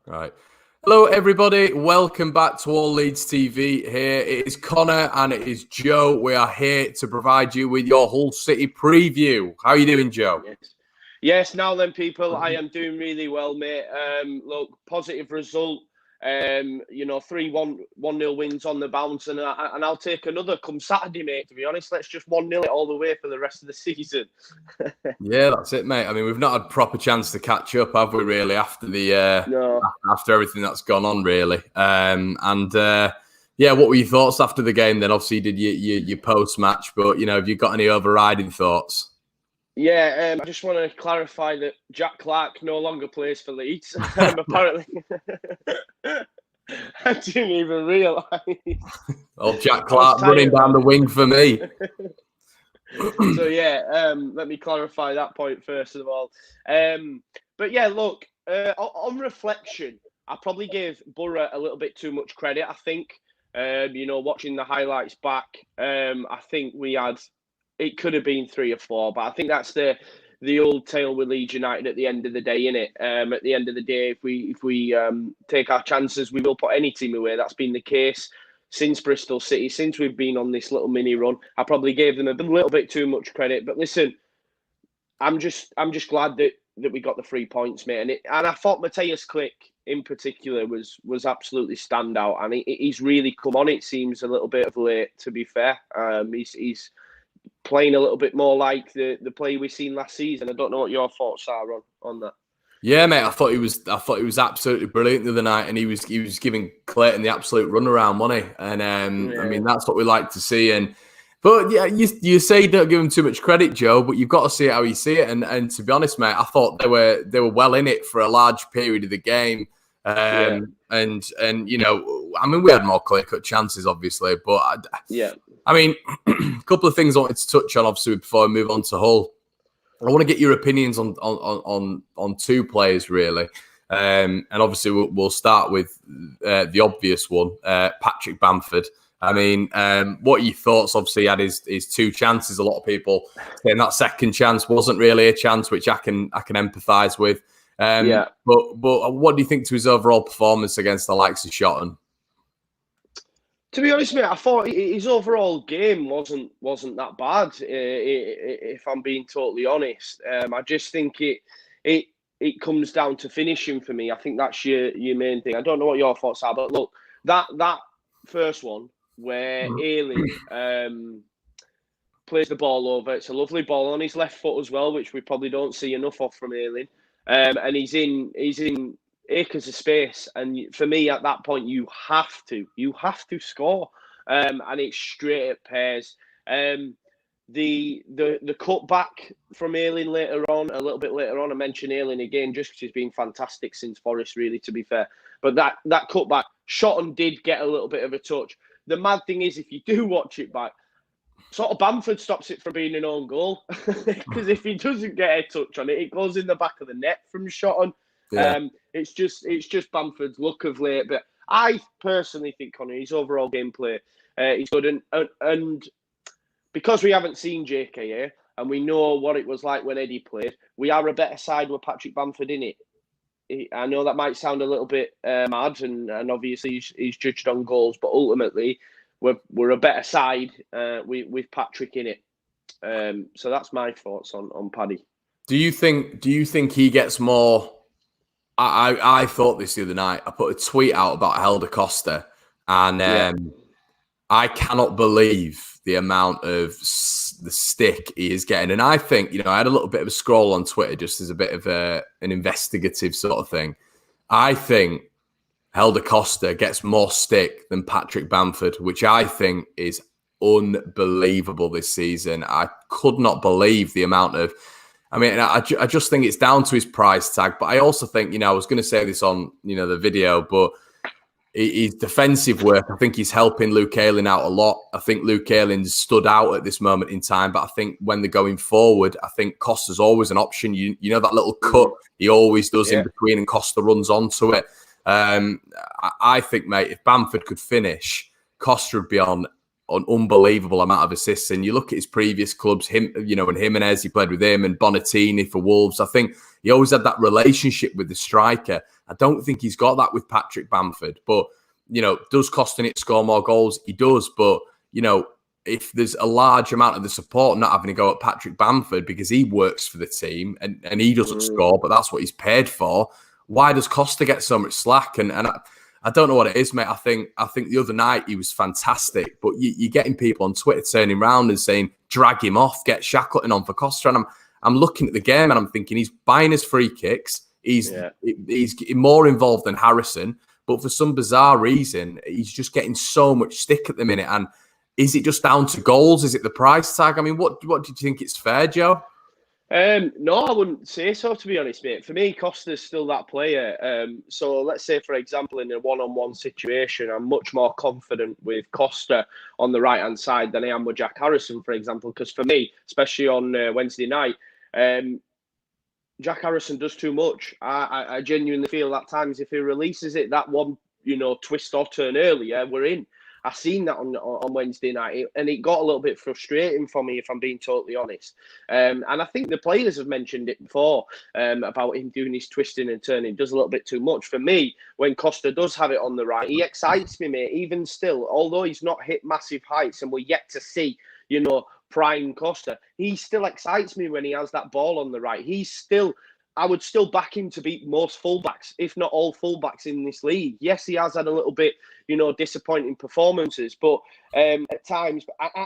Right. Hello, everybody. Welcome back to All Leeds TV. Here it is Conor and it is Joe. We are here to provide you with your Hull City preview. How are you doing, Joe? Yes. Now then, people, I am doing really well, mate. Look, positive result. 3-1, 1-0 wins on the bounce, and I'll take another come Saturday, mate. To be honest, let's just 1-0 it all the way for the rest of the season. Yeah, that's it, mate. I mean, we've not had a proper chance to catch up, have we? Really, after the No. after everything that's gone on, really. Yeah, what were your thoughts after the game? Then, obviously, you did your post match, but have you got any overriding thoughts? Yeah, I just want to clarify that Jack Clark no longer plays for Leeds. Apparently, I didn't even realise. Oh, Jack Clark running down the wing for me. So yeah, let me clarify that point first of all. But yeah, look, on reflection, I probably gave Borough a little bit too much credit. I think, watching the highlights back, I think it could have been 3 or 4, but I think that's the old tale with Leeds United at the end of the day, innit? At the end of the day, if we take our chances, we will put any team away. That's been the case since Bristol City, since we've been on this little mini run. I probably gave them a little bit too much credit, but listen, I'm just glad that we got the 3 points, mate. And I thought Matthias Klick in particular was absolutely standout, and he's really come on. It seems a little bit of late, to be fair. He's playing a little bit more like the play we've seen last season. I don't know what your thoughts are on that. Yeah, mate. I thought he was absolutely brilliant the other night, and he was giving Clayton the absolute runaround, wasn't he? And I mean, that's what we like to see. But yeah, you say don't give him too much credit, Joe, but you've got to see it how you see it. And to be honest, mate, I thought they were well in it for a large period of the game. And I mean, we had more clear-cut chances, obviously, but I mean, a couple of things I wanted to touch on, obviously, before we move on to Hull. I want to get your opinions on 2 players, really. And obviously, we'll start with the obvious one, Patrick Bamford. I mean, what are your thoughts? Obviously, he had his 2 chances. A lot of people saying that second chance wasn't really a chance, which I can empathise with. But what do you think to his overall performance against the likes of Shotton? To be honest, mate, I thought his overall game wasn't that bad. If I'm being totally honest, I just think it comes down to finishing for me. I think that's your main thing. I don't know what your thoughts are, but look, that first one where Ayling plays the ball over, it's a lovely ball on his left foot as well, which we probably don't see enough of from Ayling. And he's in acres of space, and for me at that point you have to score, and it's straight at pairs. The cutback from Ayling a little bit later on, I mentioned Ayling again just because he's been fantastic since Forest, really, to be fair. But that cutback, Shotton did get a little bit of a touch. The mad thing is, if you do watch it back, sort of Bamford stops it from being an own goal, because if he doesn't get a touch on it, it goes in the back of the net from Shotton. Yeah. It's just Bamford's luck of late, but I personally think, Conor, his overall gameplay is good, and because we haven't seen JKA and we know what it was like when Eddie played, we are a better side with Patrick Bamford in it. I know that might sound a little bit mad, and obviously he's judged on goals, but ultimately we're a better side with Patrick in it. So that's my thoughts on Paddy. Do you think he gets more? I thought this the other night. I put a tweet out about Helder Costa, and I cannot believe the amount of the stick he is getting. And I think, I had a little bit of a scroll on Twitter just as a bit of an investigative sort of thing. I think Helder Costa gets more stick than Patrick Bamford, which I think is unbelievable this season. I could not believe the amount of... I mean, I just think it's down to his price tag. But I also think, I was going to say this on, the video, but his defensive work, I think he's helping Luke Ayling out a lot. I think Luke Ayling stood out at this moment in time. But I think when they're going forward, I think Costa's always an option. You know that little cut he always does in between, and Costa runs onto it. I think, mate, if Bamford could finish, Costa would be on an unbelievable amount of assists. And you look at his previous clubs, when Jimenez, he played with him, and Bonatini for Wolves. I think he always had that relationship with the striker. I don't think he's got that with Patrick Bamford. But, does Costa need to score more goals? He does. But, if there's a large amount of the support not having to go at Patrick Bamford because he works for the team and he doesn't score, but that's what he's paid for, why does Costa get so much slack? And I don't know what it is, mate. I think the other night he was fantastic, but you're getting people on Twitter turning around and saying, drag him off, get Shackleton on for Costa. And I'm looking at the game and I'm thinking he's buying his free kicks. He's more involved than Harrison, but for some bizarre reason, he's just getting so much stick at the minute. And is it just down to goals? Is it the price tag? I mean, what do you think it's fair, Joe? No, I wouldn't say so, to be honest, mate. For me, Costa's still that player. So let's say, for example, in a one-on-one situation, I'm much more confident with Costa on the right-hand side than I am with Jack Harrison, for example. Because for me, especially on Wednesday night, Jack Harrison does too much. I genuinely feel at times if he releases it, that one, twist or turn earlier, we're in. I seen that on Wednesday night, and it got a little bit frustrating for me, if I'm being totally honest. And I think the players have mentioned it before about him doing his twisting and turning. Does a little bit too much. For me, when Costa does have it on the right, he excites me, mate. Even still, although he's not hit massive heights, and we're yet to see, prime Costa, he still excites me when he has that ball on the right. I would still back him to beat most fullbacks, if not all fullbacks in this league. Yes, he has had a little bit, disappointing performances, but at times,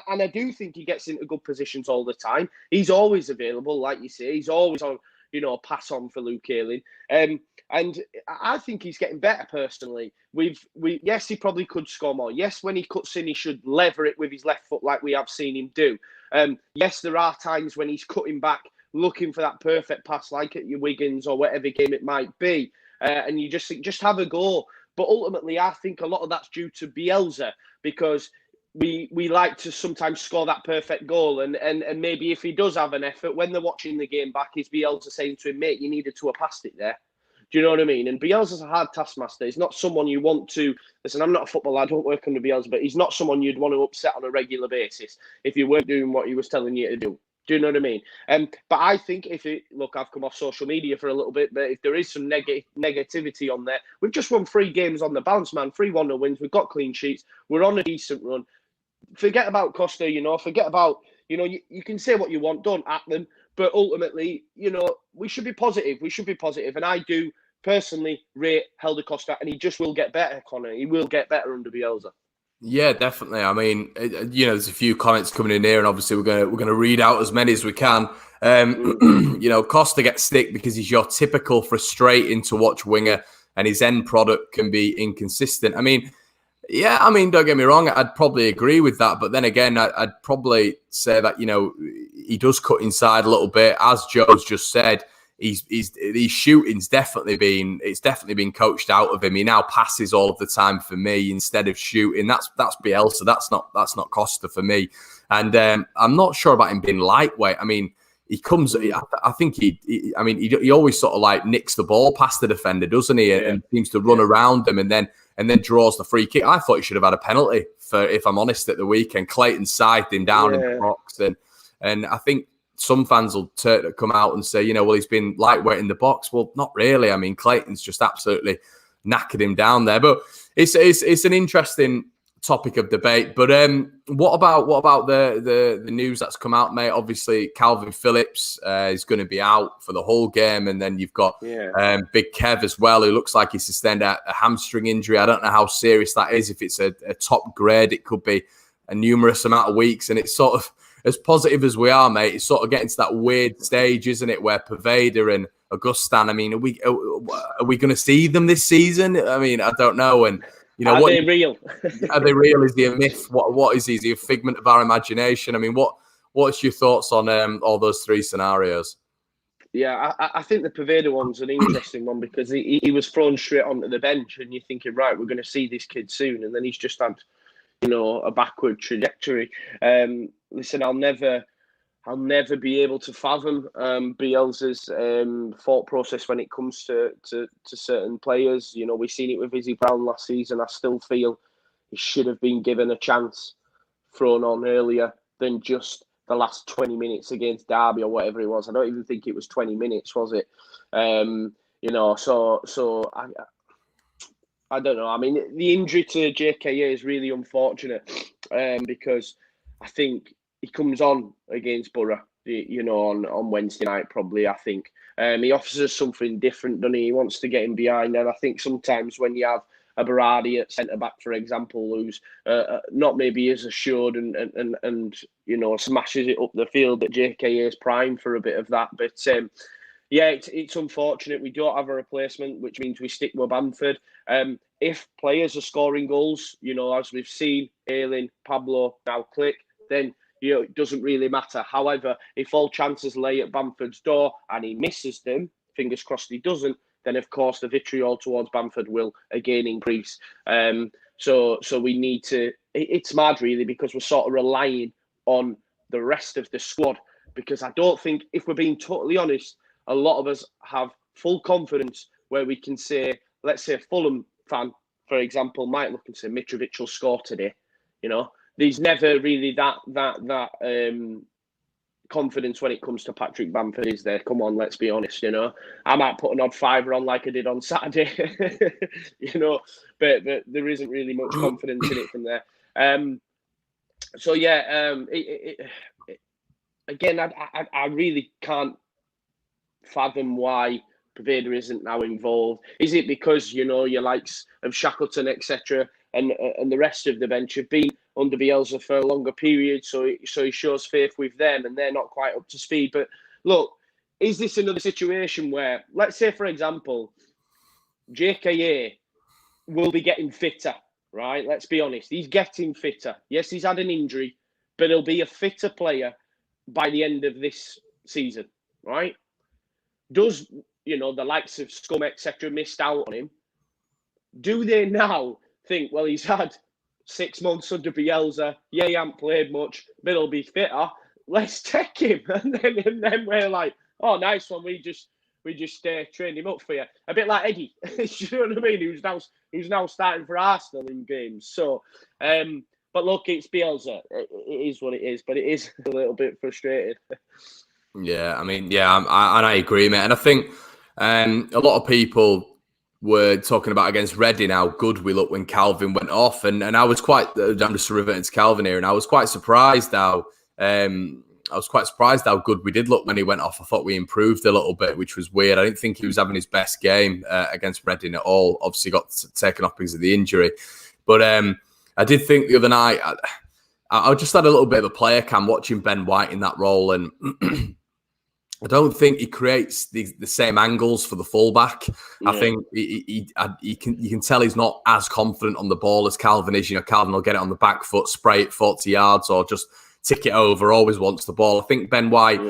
and I do think he gets into good positions all the time. He's always available, like you say. He's always on, pass on for Luke Ayling. And I think he's getting better personally. Yes, he probably could score more. Yes, when he cuts in, he should lever it with his left foot like we have seen him do. Yes, there are times when he's cutting back, looking for that perfect pass, like at your Wiggins or whatever game it might be. And you just think, just have a go. But ultimately, I think a lot of that's due to Bielsa, because we like to sometimes score that perfect goal. And maybe if he does have an effort, when they're watching the game back, is Bielsa saying to him, mate, you needed to have passed it there. Do you know what I mean? And Bielsa's a hard taskmaster. He's not someone you want to... Listen, I'm not a footballer. I don't work under Bielsa, but he's not someone you'd want to upset on a regular basis if you weren't doing what he was telling you to do. Do you know what I mean? But I think I've come off social media for a little bit, but if there is some negativity on there, we've just won 3 games on the bounce, man. 3-1 wins. We've got clean sheets. We're on a decent run. Forget about Costa, forget about, you can say what you want, don't at them. But ultimately, we should be positive. We should be positive. And I do personally rate Helder Costa, and he just will get better, Conor. He will get better under Bielsa. Yeah, definitely. I mean, there's a few comments coming in here, and obviously we're going to read out as many as we can. Costa gets stick because he's your typical frustrating to watch winger, and his end product can be inconsistent. I mean, don't get me wrong, I'd probably agree with that, but then again, I'd probably say that he does cut inside a little bit, as Joe's just said. His shooting's definitely been coached out of him. He now passes all of the time for me instead of shooting. That's Bielsa. That's not Costa for me. And I'm not sure about him being lightweight. I mean, he comes. I think he always sort of like nicks the ball past the defender, doesn't he? And seems to run around them and then draws the free kick. I thought he should have had a penalty for, if I'm honest, at the weekend. Clayton scythed him down in the box, and I think some fans will come out and say, well, he's been lightweight in the box. Well, not really. I mean, Clayton's just absolutely knackered him down there. But it's an interesting topic of debate. But what about the news that's come out, mate? Obviously, Calvin Phillips is going to be out for the whole game, and then you've got Big Kev as well, who looks like he sustained a hamstring injury. I don't know how serious that is. If it's a top grade, it could be a numerous amount of weeks, and it's sort of, as positive as we are, mate, it's sort of getting to that weird stage, isn't it, where Pervader and Augustin, I mean, are we going to see them this season? I mean, I don't know. And are they real? Are they real? Is he a myth? What is he? Is he a figment of our imagination? I mean, what's your thoughts on all those 3 scenarios? Yeah, I think the Pervader one's an interesting one, because he was thrown straight onto the bench, and you're thinking, right, we're going to see this kid soon, and then he's just had a backward trajectory. Listen, I'll never be able to fathom Bielsa's thought process when it comes to certain players. We've seen it with Izzy Brown last season. I still feel he should have been given a chance, thrown on earlier than just the last 20 minutes against Derby or whatever it was. I don't even think it was 20 minutes, was it? So I don't know. I mean, the injury to JKA is really unfortunate because I think he comes on against Borough, on Wednesday night probably. I think he offers us something different, doesn't he? He wants to get him behind, and I think sometimes when you have a Berardi at centre back, for example, who's not maybe as assured and smashes it up the field, that JKA is prime for a bit of that, but. Yeah, it's unfortunate we don't have a replacement, which means we stick with Bamford. If players are scoring goals, as we've seen, Ayling, Pablo, now Click, then it doesn't really matter. However, if all chances lay at Bamford's door and he misses them, fingers crossed he doesn't, then of course the vitriol towards Bamford will again increase. So we need to. It's mad really, because we're sort of relying on the rest of the squad, because I don't think, if we're being totally honest, a lot of us have full confidence where we can say, let's say a Fulham fan, for example, might look and say Mitrovic will score today. There's never really that confidence when it comes to Patrick Bamford, is there? Come on, let's be honest. I might put an odd fiver on like I did on Saturday, but there isn't really much confidence in it from there. Again, I really can't fathom why Preveda isn't now involved. Is it because your likes of Shackleton, etc., and the rest of the bench have been under Bielsa for a longer period, so he shows faith with them and they're not quite up to speed? But look, is this another situation where, let's say for example, JKA will be getting fitter, right? Let's be honest, he's getting fitter. Yes, he's had an injury, but he'll be a fitter player by the end of this season, right? Does the likes of Scum, etc., missed out on him? Do they now think, well, he's had 6 months under Bielsa, he hasn't played much, but he'll be fitter, let's take him, and then we're like, oh, nice one, we just trained him up for you, a bit like Eddie, you know what I mean? Who's now starting for Arsenal in games. So, but look, it's Bielsa. It is what it is, but it is a little bit frustrating. Yeah, I agree, mate. And I think a lot of people were talking about against Reading how good we looked when Calvin went off, and I was quite. I'm just reverting to Calvin here, and I was quite surprised how good we did look when he went off. I thought we improved a little bit, which was weird. I didn't think he was having his best game against Reading at all. Obviously, got taken off because of the injury, but I did think the other night I just had a little bit of a player cam watching Ben White in that role, and I don't think he creates the same angles for the fullback. Yeah. I think you can tell he's not as confident on the ball as Calvin is. Calvin will get it on the back foot, spray it 40 yards, or just tick it over. Always wants the ball. I think Ben White.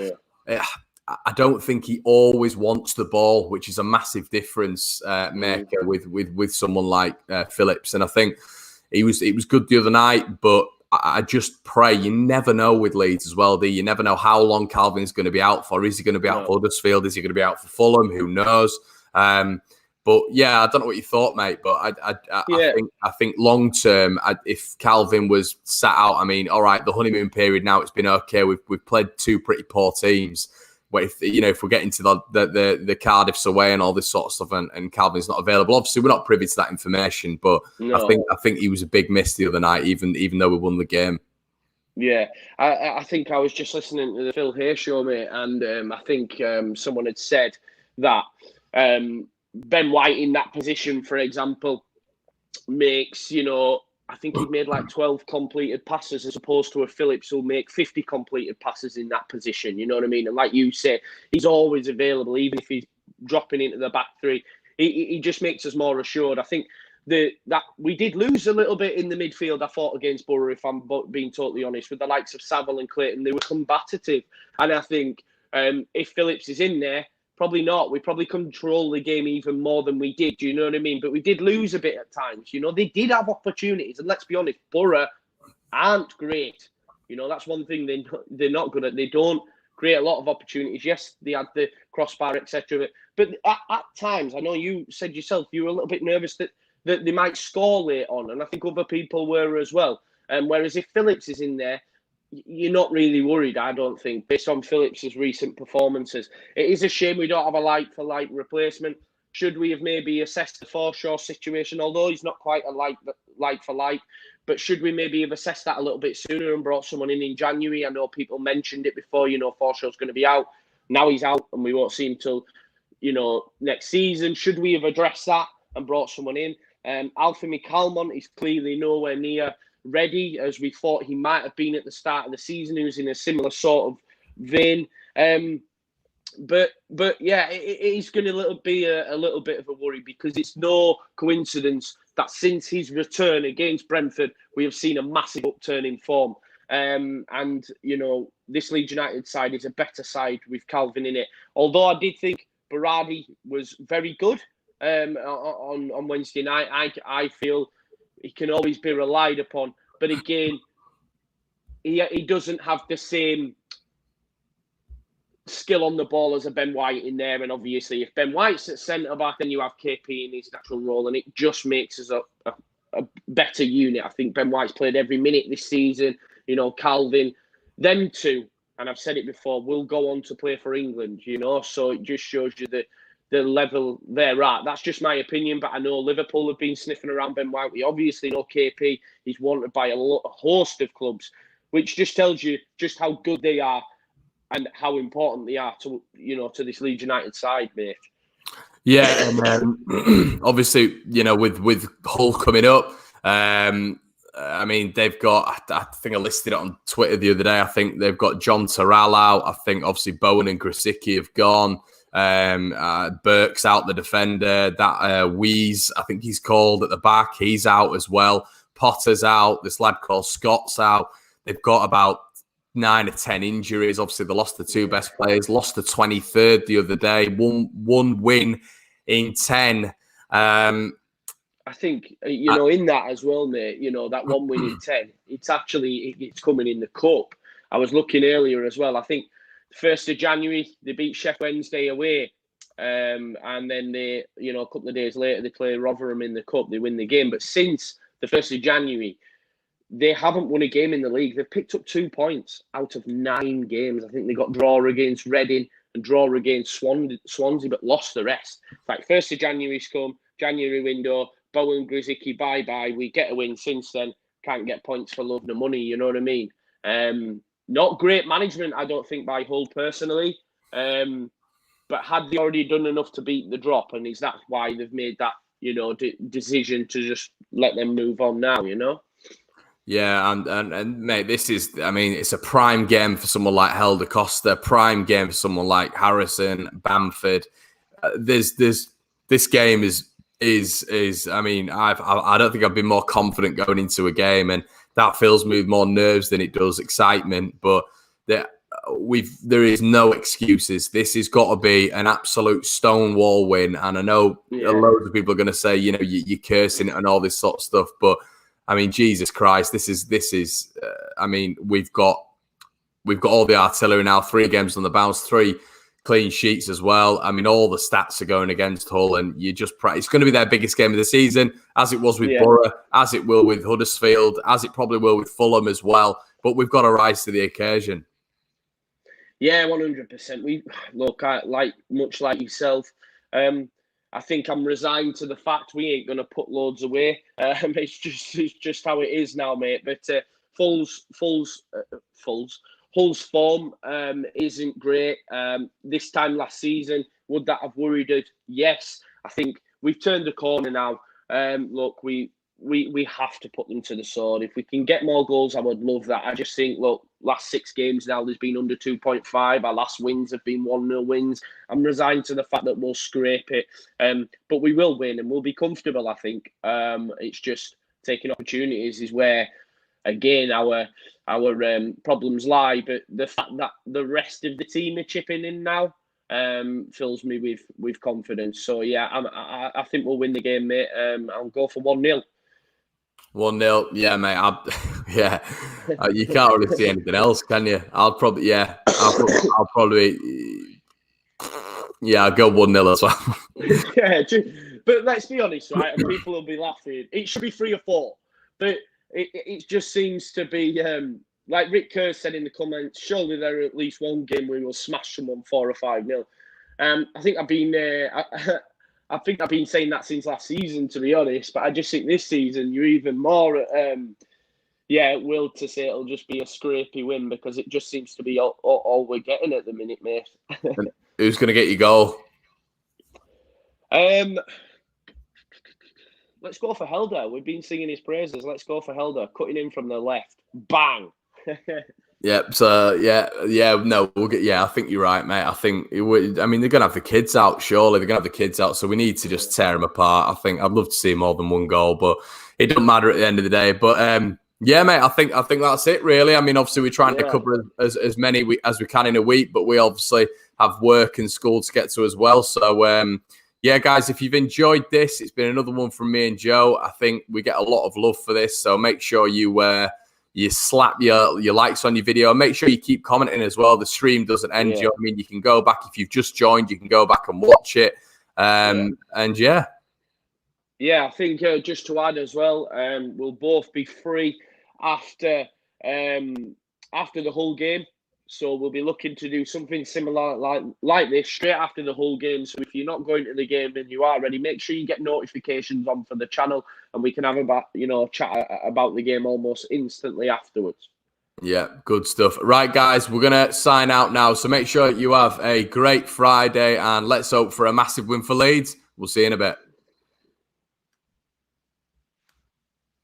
Yeah. I don't think he always wants the ball, which is a massive difference maker with someone like Phillips. And I think he was good the other night, but I just pray. You never know with Leeds as well, do you? You never know how long Calvin's going to be out for. Is he going to be out for Huddersfield? Is he going to be out for Fulham? Who knows? But yeah, I don't know what you thought, mate. But I think long term, if Calvin was sat out, all right, the honeymoon period now, it's been okay. We've played two pretty poor teams. But if we're getting to the Cardiff's away and all this sort of stuff, and Calvin's not available, obviously we're not privy to that information. But no. I think he was a big miss the other night, even though we won the game. Yeah, I think I was just listening to the Phil Hay show, mate, and I think someone had said that Ben White in that position, for example, makes I think he made like 12 completed passes as opposed to a Phillips who'll make 50 completed passes in that position. You know what I mean? And like you say, he's always available, even if he's dropping into the back three. He just makes us more assured. I think that we did lose a little bit in the midfield, I thought, against Borough, if I'm being totally honest, with the likes of Saville and Clayton. They were combative. And I think if Phillips is in there, probably not. We probably control the game even more than we did. Do you know what I mean? But we did lose a bit at times. They did have opportunities. And let's be honest, Borough aren't great. That's one thing they're not good at. They don't create a lot of opportunities. Yes, they had the crossbar, etc. But at times, I know you said yourself, you were a little bit nervous that they might score late on. And I think other people were as well. Whereas if Phillips is in there, you're not really worried, I don't think, based on Phillips's recent performances. It is a shame we don't have a like-for-like replacement. Should we have maybe assessed the Forshaw situation, although he's not quite a like for like? But should we maybe have assessed that a little bit sooner and brought someone in January? I know people mentioned it before. Forshaw's going to be out. Now he's out, and we won't see him till next season. Should we have addressed that and brought someone in? Alfie Calmont is clearly nowhere near ready as we thought he might have been at the start of the season. He was in a similar sort of vein. But yeah, it is going to be a little bit of a worry, because it's no coincidence that since his return against Brentford, we have seen a massive upturn in form. And this Leeds United side is a better side with Calvin in it. Although I did think Berardi was very good on Wednesday night. I feel he can always be relied upon, but again, he doesn't have the same skill on the ball as a Ben White in there. And obviously, if Ben White's at centre back, then you have KP in his natural role, and it just makes us a better unit. I think Ben White's played every minute this season. Calvin, them two, and I've said it before, will go on to play for England. So it just shows you the level they're at. That's just my opinion, but I know Liverpool have been sniffing around Ben White. We obviously know KP. He's wanted by a host of clubs, which just tells you just how good they are and how important they are to this Leeds United side, mate. Yeah, and obviously, with Hull coming up, they've got, I think I listed it on Twitter the other day, I think they've got John Terrell out. I think obviously Bowen and Grosicki have gone. Burke's out, the defender. That Wheeze, I think he's called, at the back, he's out as well. Potter's out. This lad called Scott's out. They've got about 9 or 10 injuries. Obviously, they lost the two best players, lost the 23rd the other day, one win in 10. I think, in that as well, mate, that one win in 10, it's coming in the cup. I was looking earlier as well. I think the 1st of January, they beat Sheffield Wednesday away. And then they, a couple of days later, they play Rotherham in the cup. They win the game. But since the 1st of January, they haven't won a game in the league. They've picked up 2 points out of 9 games. I think they got draw against Reading and draw against Swansea, but lost the rest. In fact, 1st of January's come, January window, Bowen, Grosicki, bye-bye. We get a win since then. Can't get points for love nor money, you know what I mean? Not great management, I don't think, by Hull personally. But had they already done enough to beat the drop? And is that why they've made that, decision to just let them move on now, Yeah, and mate, this is, it's a prime game for someone like Helder Costa, prime game for someone like Harrison, Bamford. This game is I don't think I've been more confident going into a game, and that fills me with more nerves than it does excitement. But there is no excuses. This has got to be an absolute stonewall win. And I know loads of people are going to say, you're cursing it and all this sort of stuff, but Jesus Christ, this is. We've got all the artillery now. 3 games on the bounce, 3 clean sheets as well. All the stats are going against Hull, and it's going to be their biggest game of the season, as it was with Borough, as it will with Huddersfield, as it probably will with Fulham as well. But we've got to rise to the occasion. Yeah, 100%. Much like yourself. I think I'm resigned to the fact we ain't going to put loads away. It's just how it is now, mate. But Hull's form isn't great. This time last season, would that have worried us? Yes. I think we've turned the corner now. Look, we have to put them to the sword. If we can get more goals, I would love that. I just think, look, last 6 games now, there's been under 2.5. Our last wins have been 1-0 wins. I'm resigned to the fact that we'll scrape it. But we will win and we'll be comfortable, I think. It's just taking opportunities is where, again, our problems lie. But the fact that the rest of the team are chipping in now fills me with confidence. So, yeah, I think we'll win the game, mate. I'll go for 1-0. 1-0, yeah, mate. You can't really see anything else, can you? I'll go 1-0 as well. Yeah, but let's be honest, right? And people will be laughing. It should be 3 or 4, but it just seems to be like Rick Kerr said in the comments. Surely there are at least one game we will smash someone 4 or 5-0. I think I've been I think I've been saying that since last season, to be honest. But I just think this season you're even more, will to say it'll just be a scrapey win because it just seems to be all we're getting at the minute, mate. And who's going to get your goal? Let's go for Helder. We've been singing his praises. Let's go for Helder. Cutting in from the left. Bang. Yep. So no, we'll get. Yeah, I think you're right, mate. I think. I mean, they're gonna have the kids out. Surely they're gonna have the kids out. So we need to just tear them apart. I think I'd love to see more than one goal, but it doesn't matter at the end of the day. But yeah, mate. I think that's it. Really. I mean, obviously we're trying to cover as many as we can in a week, but we obviously have work and school to get to as well. So yeah, guys, if you've enjoyed this, it's been another one from me and Joe. I think we get a lot of love for this. So make sure you slap your likes on your video, and make sure you keep commenting as well. The stream doesn't end. You know what I mean? You can go back if you've just joined. You can go back and watch it. And yeah, I think just to add as well, we'll both be free after the whole game. So we'll be looking to do something similar like this straight after the whole game. So if you're not going to the game and you are ready, make sure you get notifications on for the channel, and we can have chat about the game almost instantly afterwards. Yeah, good stuff. Right, guys, we're gonna sign out now. So make sure you have a great Friday, and let's hope for a massive win for Leeds. We'll see you in a bit.